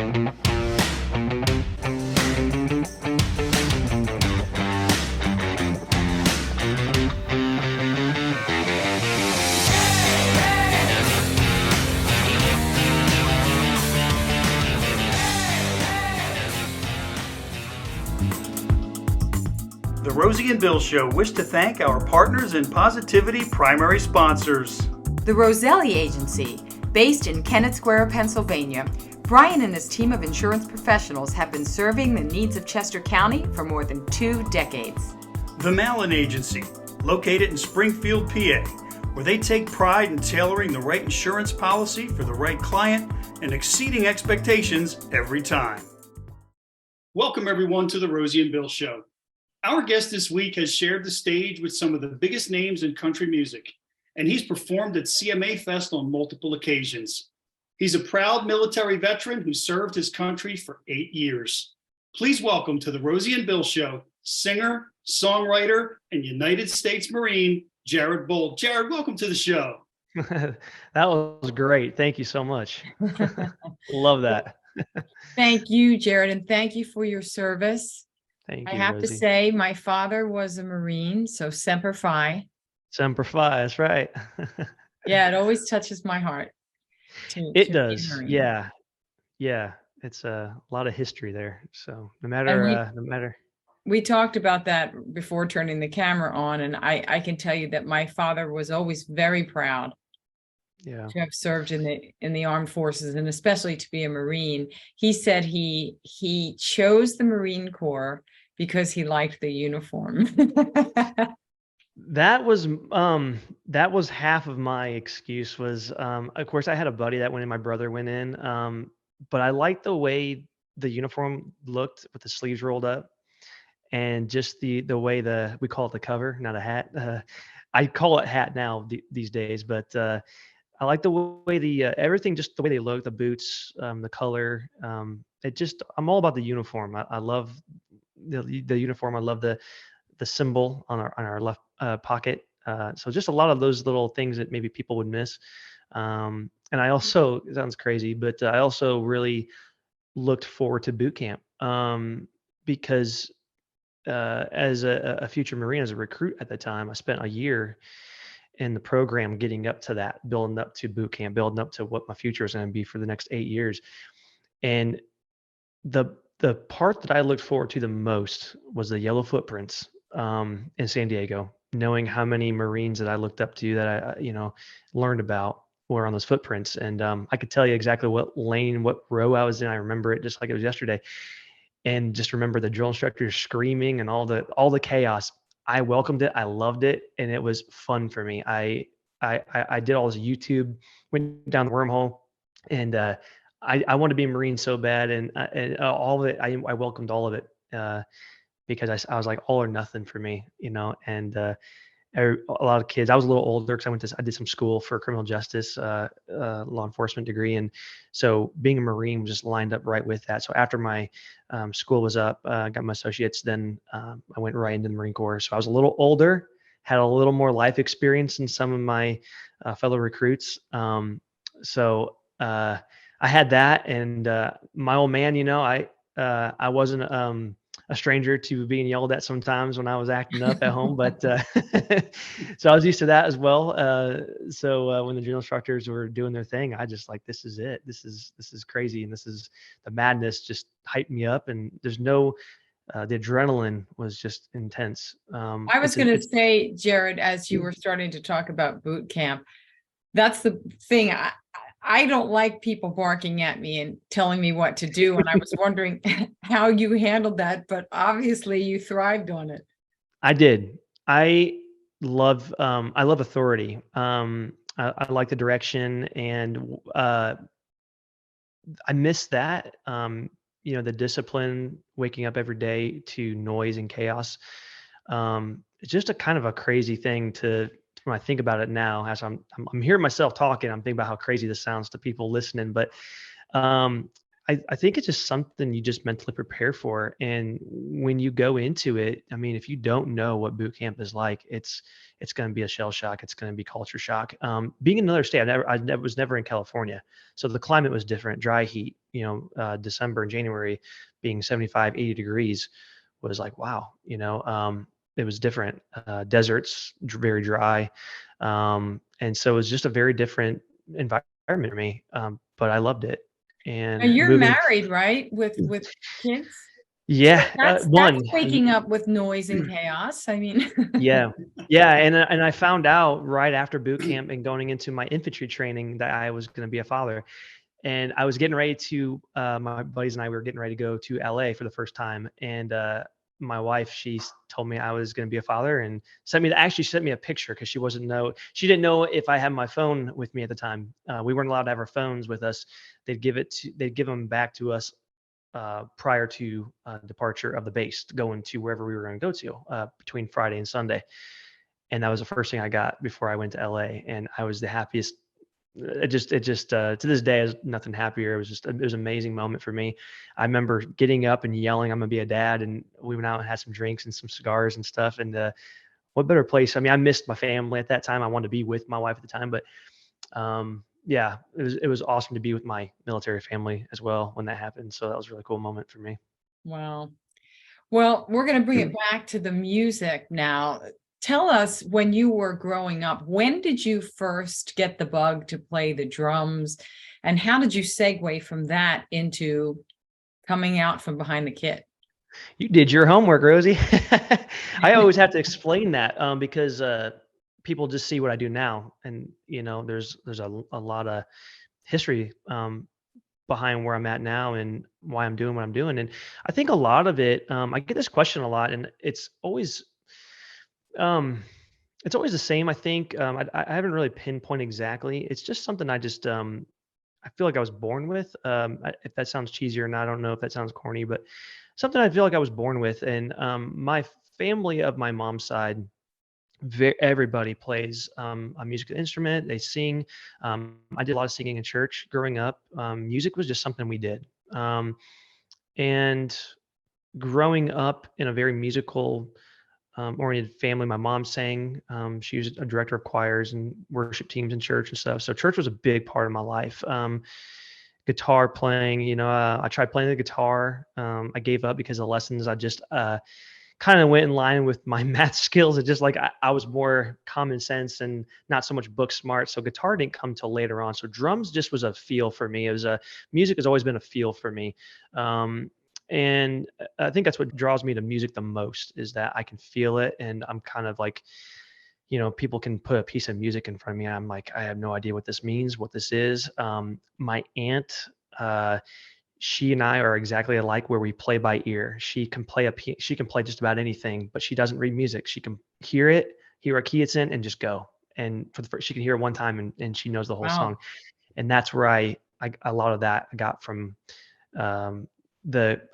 The Rosie and Bill Show wish to thank our partners and Positivity primary sponsors. The Roselli Agency, based in Kennett Square, Pennsylvania. Brian and his team of insurance professionals have been serving the needs of Chester County for more than 2 decades. The Mallon Agency, located in Springfield, PA, where they take pride in tailoring the right insurance policy for the right client and exceeding expectations every time. Welcome everyone to the Rosie and Bill Show. Our guest this week has shared the stage with some of the biggest names in country music, and he's performed at CMA Fest on multiple occasions. He's a proud military veteran who served his country for 8 years. Please welcome to the Rosie and Bill Show, singer, songwriter, and United States Marine, Jerod Bolt. Jerod, welcome to the show. That was great. Thank you so much. Love that. Thank you, Jerod, and thank you for your service. Thank I you, have Rosie. to say, my father was a Marine, so Semper Fi. Semper Fi, that's right. Yeah, it always touches my heart. It does. Yeah. It's a lot of history there. So no matter. We talked about that before turning the camera on, and I can tell you that my father was always very proud to have served in the armed forces, and especially to be a Marine. He said he chose the Marine Corps because he liked the uniform. That was half of my excuse was, of course I had a buddy that went in, my brother went in, but I liked the way the uniform looked with the sleeves rolled up, and just the way we call it the cover, not a hat. I call it hat now these days, but I like the way everything, just the way they look, the boots, the color. I'm all about the uniform. I love the uniform. I love the symbol on our left pocket. So just a lot of those little things that maybe people would miss. And I also, it sounds crazy, but I also really looked forward to boot camp because as a future Marine, as a recruit at the time, I spent a year in the program getting up to that, building up to boot camp, building up to what my future is going to be for the next 8 years. And the part that I looked forward to the most was the yellow footprints in San Diego, knowing how many Marines that I looked up to that I learned about were on those footprints. And I could tell you exactly what lane, what row I was in. I remember it just like it was yesterday. And just remember the drill instructors screaming and all the chaos. I welcomed it. I loved it. And it was fun for me. I did all this YouTube, went down the wormhole, and I wanted to be a Marine so bad. And all of it, I welcomed all of it because I was like all or nothing for me, and a lot of kids, I was a little older because I did some school for criminal justice, law enforcement degree. And so being a Marine was just lined up right with that. So after my school was up, got my associates, then I went right into the Marine Corps. So I was a little older, had a little more life experience than some of my fellow recruits. So I had that, and my old man, I wasn't a stranger to being yelled at sometimes when I was acting up at home, but so I was used to that as well. So when the drill instructors were doing their thing, I just like, this is it. This is crazy, and this is the madness. Just hyped me up, and there's no. The adrenaline was just intense. I was going to say, Jerod, as you were starting to talk about boot camp, that's the thing. I don't like people barking at me and telling me what to do. And I was wondering how you handled that, but obviously you thrived on it. I did. I love authority. I like the direction, and I miss that. The discipline, waking up every day to noise and chaos. It's just a kind of a crazy thing when I think about it now, as I'm hearing myself talking, I'm thinking about how crazy this sounds to people listening. But I think it's just something you just mentally prepare for. And when you go into it, I mean, if you don't know what boot camp is like, it's going to be a shell shock. It's going to be culture shock. Being in another state, I was never in California. So the climate was different, dry heat, December and January being 75, 80 degrees was like, wow, it was different. Deserts, very dry. And so it was just a very different environment for me. But I loved it. Now And you're moving, married, right? With kids? So yeah, that's one, waking up with noise and chaos. I mean, yeah, yeah, and I found out right after boot camp and going into my infantry training that I was going to be a father, and I was getting ready to, my buddies and I, we were getting ready to go to LA for the first time, and my wife, told me I was going to be a father and actually sent me a picture because she didn't know if I had my phone with me at the time. We weren't allowed to have our phones with us. They'd give them back to us prior to departure of the base, going to wherever we were going to go to between Friday and Sunday. And that was the first thing I got before I went to LA, and I was the happiest. It just to this day is nothing happier. It was an amazing moment for me. I remember getting up and yelling, "I'm gonna be a dad!" And we went out and had some drinks and some cigars and stuff. And what better place? I mean, I missed my family at that time. I wanted to be with my wife at the time, but yeah, it was awesome to be with my military family as well when that happened. So that was a really cool moment for me. wow. Well, we're going to bring it back to the music now. Tell us, when you were growing up, when did you first get the bug to play the drums? And how did you segue from that into coming out from behind the kit? You did your homework, Rosie. I always have to explain that because people just see what I do now, and there's a lot of history behind where I'm at now and why I'm doing what I'm doing. And I think a lot of it, I get this question a lot, and um, it's always the same. I think I haven't really pinpointed exactly. It's just something I feel like I was born with. If that sounds cheesy or not, I don't know if that sounds corny, but something I feel like I was born with. And my family of my mom's side, everybody plays a musical instrument. They sing. I did a lot of singing in church growing up. Music was just something we did. And growing up in a very musical oriented family, my mom sang. She was a director of choirs and worship teams in church and stuff. So church was a big part of my life. Guitar playing, I tried playing the guitar. I gave up because the lessons I just kind of went in line with my math skills. It's just like I was more common sense and not so much book smart. So guitar didn't come till later on. So drums just was a feel for me. Music has always been a feel for me. And I think that's what draws me to music the most, is that I can feel it. And I'm kind of like, people can put a piece of music in front of me. I'm like, I have no idea what this means, what this is. My aunt, she and I are exactly alike, where we play by ear. She can play just about anything, but she doesn't read music. She can hear a key it's in, and just go. And she can hear it one time, and she knows the whole Wow. song. And that's where I a lot of that I got from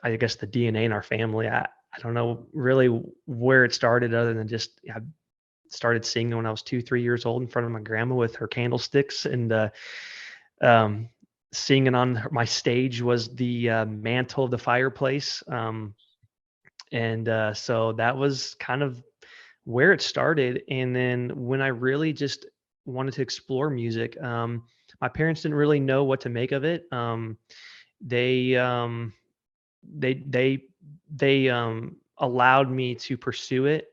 I guess the DNA in our family. I don't know really where it started, other than just I started singing when I was 2-3 years old in front of my grandma with her candlesticks, and singing on my stage was the mantle of the fireplace. And so that was kind of where it started. And then when I really just wanted to explore music, my parents didn't really know what to make of it. They allowed me to pursue it.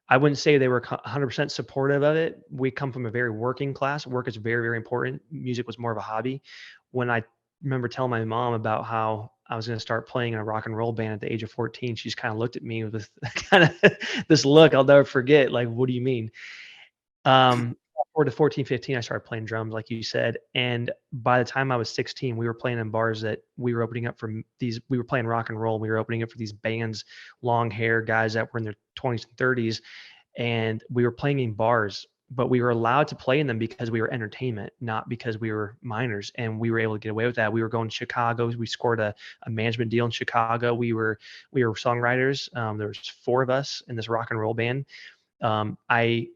I wouldn't say they were 100% supportive of it. We come from a very working class. Work is very, very important. Music was more of a hobby. When I remember telling my mom about how I was going to start playing in a rock and roll band at the age of 14, she's kind of looked at me with kind of this look I'll never forget. Like, what do you mean? Forward to 14, 15, I started playing drums, like you said. And by the time I was 16, we were playing in bars that we were opening up for we were playing rock and roll. And we were opening up for these bands, long hair guys that were in their 20s and 30s. And we were playing in bars, but we were allowed to play in them because we were entertainment, not because we were minors. And we were able to get away with that. We were going to Chicago. We scored a management deal in Chicago. We were songwriters. There was 4 of us in this rock and roll band. I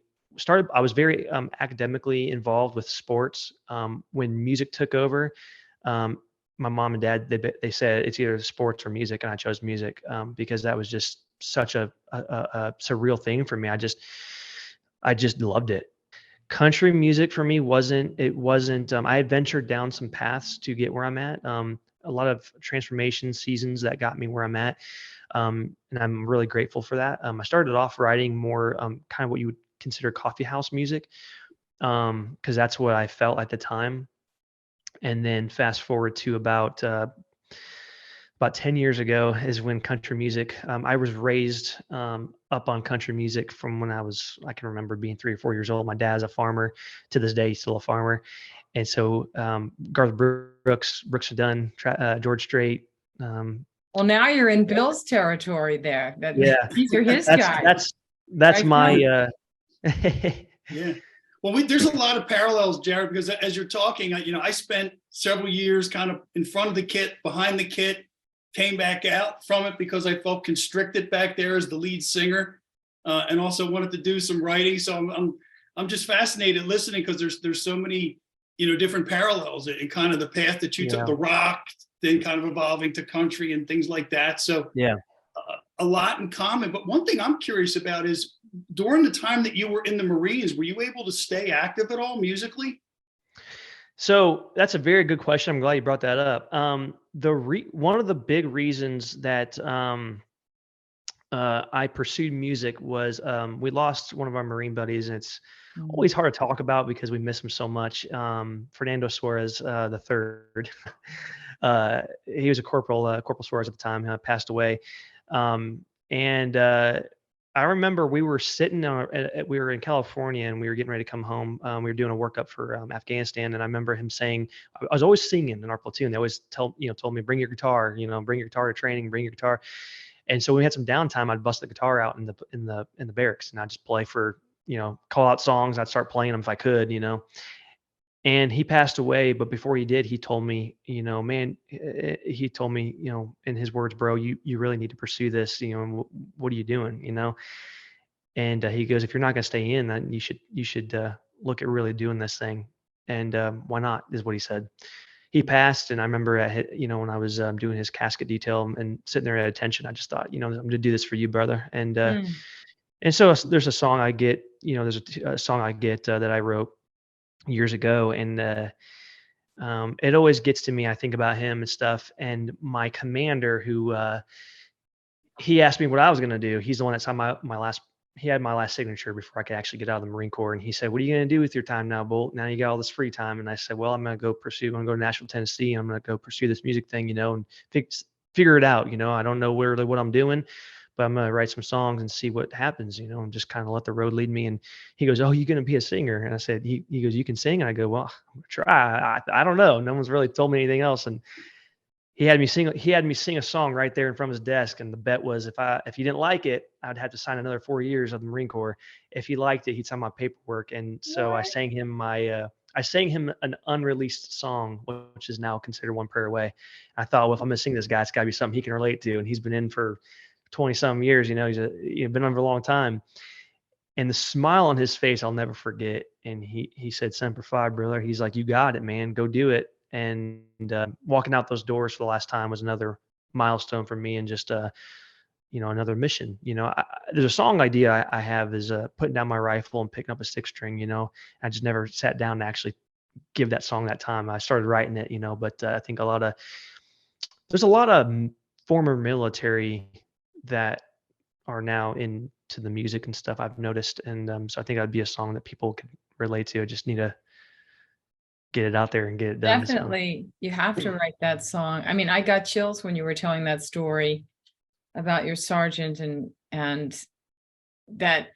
was very academically involved with sports. When music took over, my mom and dad, they said it's either sports or music, and I chose music because that was just such a surreal thing for me. I just loved it. Country music for me wasn't I had ventured down some paths to get where I'm at. A lot of transformation seasons that got me where I'm at. And I'm really grateful for that. I started off writing more kind of what you would consider coffee house music, because that's what I felt at the time. And then fast forward to about 10 years ago is when country music, I was raised up on country music from when I can remember being 3 or 4 years old. My dad's a farmer. To this day, he's still a farmer. And so Garth Brooks and Dunn, George Strait. Well, now you're in Bill's territory there. Yeah, These are his guys. That's Right, my Yeah. Well, there's a lot of parallels, Jerod, because as you're talking, I spent several years kind of in front of the kit, behind the kit, came back out from it because I felt constricted back there as the lead singer, and also wanted to do some writing. So I'm just fascinated listening because there's so many, different parallels in kind of the path that you took, the rock, then kind of evolving to country and things like that. So yeah. A lot in common. But one thing I'm curious about is during the time that you were in the Marines, were you able to stay active at all musically? So that's a very good question. I'm glad you brought that up. One of the big reasons that I pursued music was we lost one of our Marine buddies, and it's always hard to talk about because we miss him so much. Fernando Suarez the third. He was a Corporal Suarez at the time, passed away. And I remember we were sitting we were in California and we were getting ready to come home. We were doing a workup for Afghanistan, and I remember him saying, I was always singing in our platoon. They always told me, bring your guitar, bring your guitar to training, bring your guitar. And so when we had some downtime, I'd bust the guitar out in the barracks, and I'd just play for, call out songs. I'd start playing them if I could, And he passed away, but before he did, he told me, man, he told me, in his words, bro, you really need to pursue this, and what are you doing, And he goes, if you're not going to stay in, then you should look at really doing this thing. And why not, is what he said. He passed, and I remember, when I was doing his casket detail and sitting there at attention, I just thought, I'm going to do this for you, brother. And so there's a song I get, a song I get that I wrote years ago, and it always gets to me. I think about him and stuff, and my commander, who he asked me what I was going to do. He's the one that signed he had my last signature before I could actually get out of the Marine Corps. And he said, what are you going to do with your time now, Bolt? Now you got all this free time. And I said, well, I'm going to go to Nashville, Tennessee. And I'm going to go pursue this music thing, and figure it out. I don't know really what I'm doing, but I'm going to write some songs and see what happens, and just kind of let the road lead me. And he goes, oh, you're going to be a singer? And I said, he goes, you can sing? And I go, well, I'm gonna try. I don't know. No one's really told me anything else. And he had me sing a song right there in front of his desk. And the bet was if he didn't like it, I'd have to sign another 4 years of the Marine Corps. If he liked it, he'd sign my paperwork. And so I sang him an unreleased song, which is now considered One Prayer Away. I thought, well, if I'm going to sing this guy, it's got to be something he can relate to. And he's been in for 20 some years, he's been on for a long time. And the smile on his face, I'll never forget. And he said, Semper Fi, brother. He's like, you got it, man. Go do it. And walking out those doors for the last time was another milestone for me, and just another mission. There's a song idea I have is putting down my rifle and picking up a six string. I just never sat down to actually give that song that time. I started writing it, but I think there's a lot of former military that are now into the music and stuff, I've noticed. And so I think that'd be a song that people can relate to. I just need to get it out there and get it done. Definitely. So you have to write that song. I mean, I got chills when you were telling that story about your sergeant, and that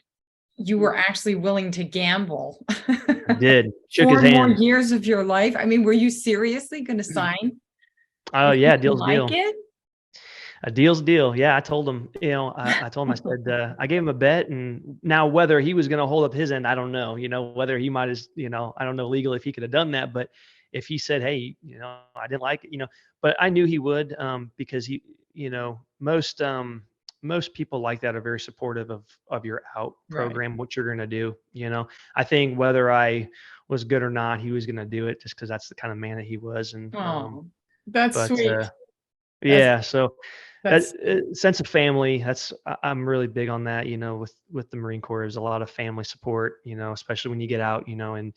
you were actually willing to gamble. I did. Shook his 4 more hand. years of your life. I mean, were you seriously going to sign? Oh yeah, deal's deal. Like it? A deal's deal. Yeah, I told him, I told him, I said, I gave him a bet, and now whether he was going to hold up his end, I don't know, whether he might have, I don't know legally if he could have done that, but if he said, hey, I didn't like it, but I knew he would, because he, most people like that are very supportive of your out program, right, what you're going to do. I think whether I was good or not, he was going to do it just because that's the kind of man that he was. And, That's But sweet. yeah, so that That's sense of family, I'm really big on that, with the Marine Corps. There's a lot of family support, especially when you get out, and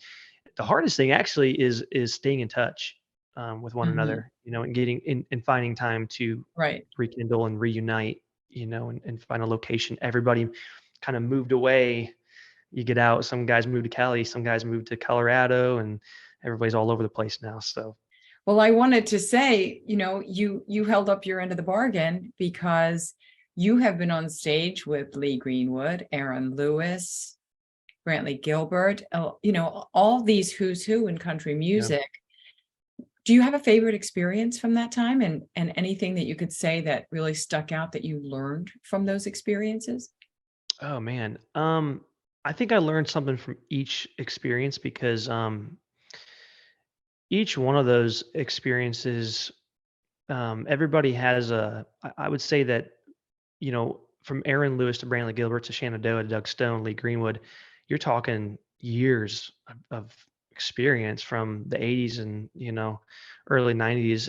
the hardest thing actually is staying in touch with one Mhm. another, and getting in and finding time to Right. rekindle and reunite, and find a location. Everybody kind of moved away. You get out, some guys moved to Cali, some guys moved to Colorado, and everybody's all over the place now. So Well, I wanted to say, you held up your end of the bargain because you have been on stage with Lee Greenwood, Aaron Lewis, Brantley Gilbert, all these who's who in country yeah. music. Do you have a favorite experience from that time and anything that you could say that really stuck out that you learned from those experiences? Oh man. I think I learned something from each experience because each one of those experiences, everybody has I would say that, from Aaron Lewis to Brantley Gilbert to Shenandoah to Doug Stone, Lee Greenwood, you're talking years of experience from the 80s and, early 90s.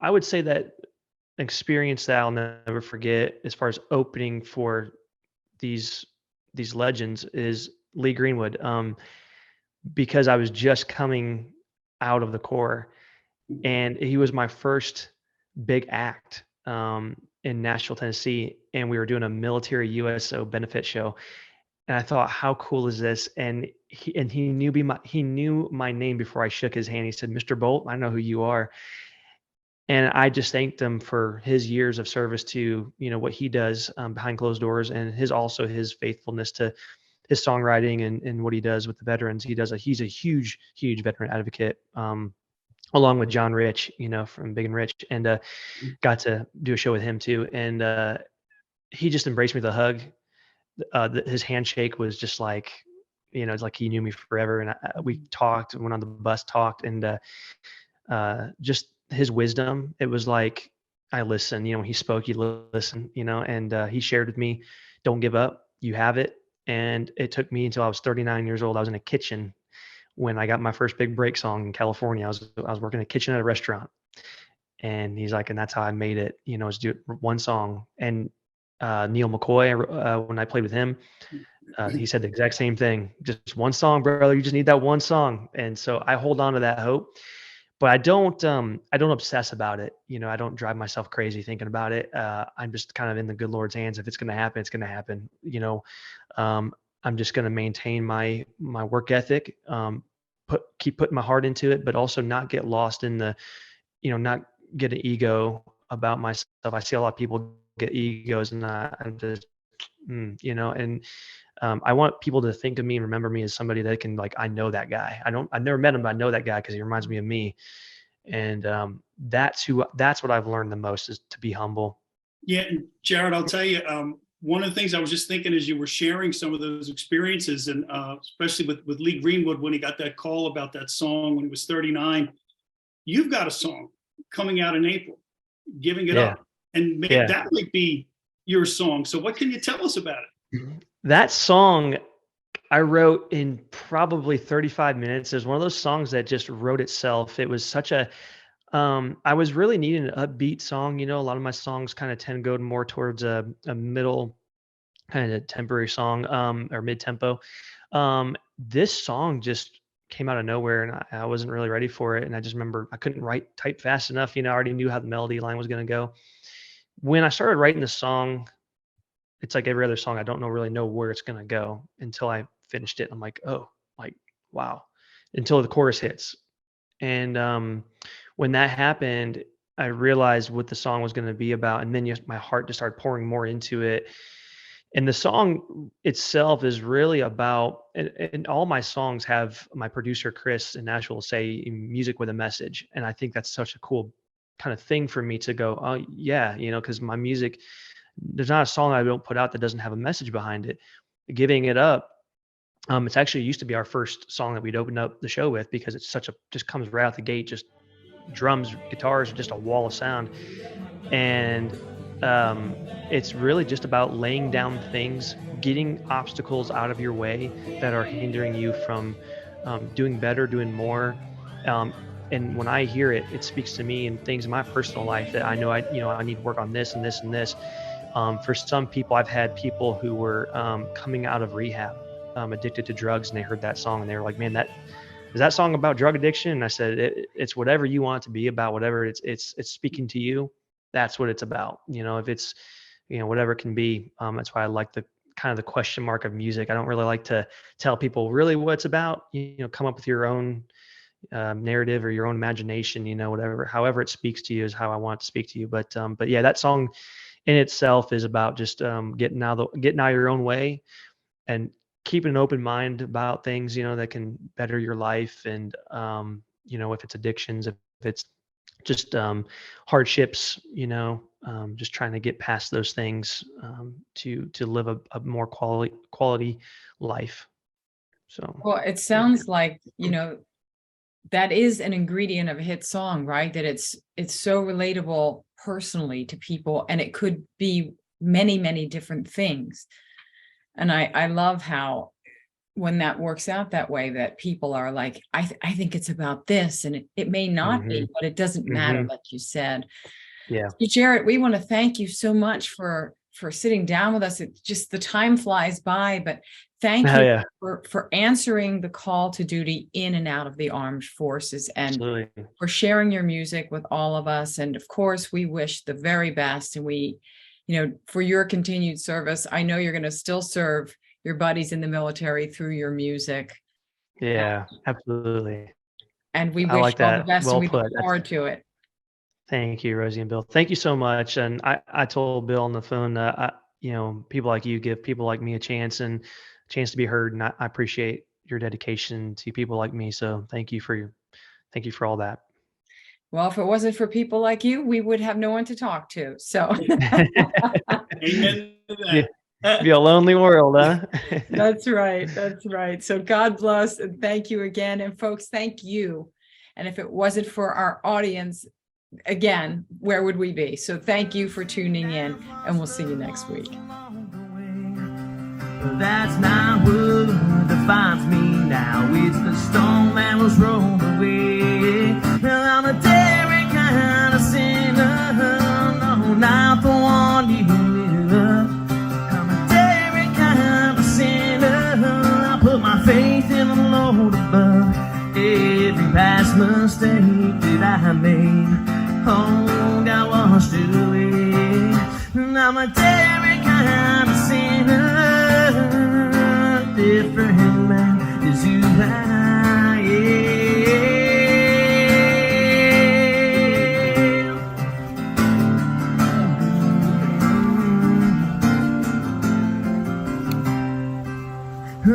I would say that experience that I'll never forget as far as opening for these these legends is Lee Greenwood, because I was just coming out of the Corps, and he was my first big act in Nashville, Tennessee, and we were doing a military USO benefit show. And I thought, how cool is this? And he knew my name before I shook his hand. He said, "Mr. Bolt, I know who you are." And I just thanked him for his years of service to, what he does behind closed doors, and his faithfulness to his songwriting and what he does with the veterans. He's a huge, huge veteran advocate, along with John Rich, from Big and Rich, and got to do a show with him too. And he just embraced me with a hug. His handshake was just like, it's like he knew me forever. And we talked, went on the bus, talked, and just his wisdom. It was like I listened. When he spoke, you listen. And he shared with me, "Don't give up. You have it." And it took me until I was 39 years old. I was in a kitchen when I got my first big break song in California. I was working in a kitchen at a restaurant, and he's like, and that's how I made it. Is do one song. And Neil McCoy, when I played with him, he said the exact same thing. Just one song, brother. You just need that one song. And so I hold on to that hope, but I don't obsess about it. I don't drive myself crazy thinking about it. I'm just kind of in the good Lord's hands. If it's going to happen, it's going to happen. Um, I'm just going to maintain my work ethic, keep putting my heart into it, but also not get lost in not get an ego about myself. I see a lot of people get egos, and I'm just, and I want people to think of me and remember me as somebody that can, like, I know that guy. I've never met him, but I know that guy because he reminds me of me. And that's what I've learned the most, is to be humble. Yeah, and Jerod, I'll tell you, one of the things I was just thinking as you were sharing some of those experiences, and especially with Lee Greenwood when he got that call about that song when he was 39, you've got a song coming out in April, "Giving It Yeah. Up," and Yeah. that might be your song. So what can you tell us about it? That song I wrote in probably 35 minutes. It was one of those songs that just wrote itself. It was such a I was really needing an upbeat song. A lot of my songs kind of tend to go more towards a middle kind of temporary song, or mid tempo. This song just came out of nowhere, and I wasn't really ready for it. And I just remember I couldn't type fast enough. I already knew how the melody line was going to go. When I started writing the song, it's like every other song. I don't really know where it's going to go until I finished it. I'm like, oh, like, wow, until the chorus hits. And when that happened, I realized what the song was going to be about. And then my heart just started pouring more into it. And the song itself is really about, and all my songs have my producer, Chris in Nashville, say music with a message. And I think that's such a cool kind of thing for me to go, oh yeah, because my music, there's not a song I don't put out that doesn't have a message behind it. Giving It Up, it's actually used to be our first song that we'd open up the show with, because it's just comes right out the gate, just drums, guitars, just a wall of sound. And it's really just about laying down things, getting obstacles out of your way that are hindering you from doing better, doing more. And when I hear it, it speaks to me and things in my personal life that I know I need to work on this and this and this. For some people, I've had people who were coming out of rehab, addicted to drugs, and they heard that song and they were like, man, is that song about drug addiction? And I said, it's whatever you want it to be about, whatever it's speaking to you. That's what it's about. If it's, whatever it can be. That's why I like the kind of the question mark of music. I don't really like to tell people really what it's about. Come up with your own narrative or your own imagination. However it speaks to you is how I want it to speak to you. But yeah, that song in itself is about just getting out of your own way and keeping an open mind about things, that can better your life. And, if it's addictions, if it's just hardships, just trying to get past those things to live a more quality life. So, well, it sounds like, that is an ingredient of a hit song, right? That it's so relatable personally to people, and it could be many, many different things. And I love how when that works out that way, that people are like, I think it's about this, and it may not be, but it doesn't matter, like you said. Yeah. So Jerod, we want to thank you so much for sitting down with us. It's just the time flies by, but thank you for answering the call to duty in and out of the armed forces, and Absolutely. for sharing your music with all of us. And of course, we wish the very best, and we, for your continued service. I know you're going to still serve your buddies in the military through your music. Yeah, absolutely. And we I wish like all the that. best, Well and we look put. forward to it. Thank you, Rosie and Bill. Thank you so much. And I told Bill on the phone that people like you give people like me a chance to be heard. And I appreciate your dedication to people like me. So thank you for all that. Well, if it wasn't for people like you, we would have no one to talk to. So Amen to that. Be a lonely world, huh? That's right. That's right. So God bless, and thank you again. And folks, thank you. And if it wasn't for our audience, again, where would we be? So thank you for tuning in, and we'll see you next week. That's not what defines me now. It's the stone that was rolled away. I'm a daring kind of sinner, no, not the one you love. I'm a daring kind of sinner. I put my faith in the Lord above. Every past mistake that I made, oh, got washed away. I'm a daring kind of sinner. Different man is who I am.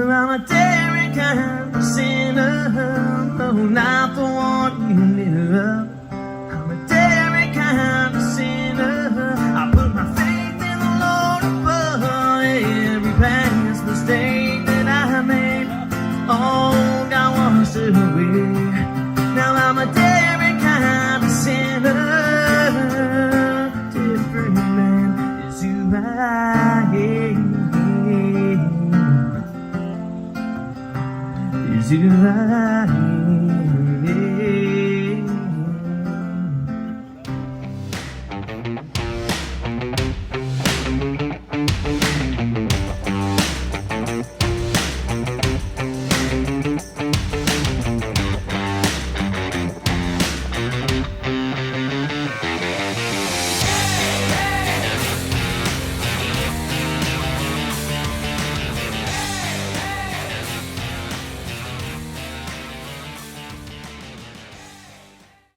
I'm a daring kind of sinner, no, not the one you love. I'm a daring kind of sinner. I put my faith in the Lord above. Every past mistake that I made, oh, got washed away. Now I'm a daring kind of sinner. Different man is who I am. Is who I am.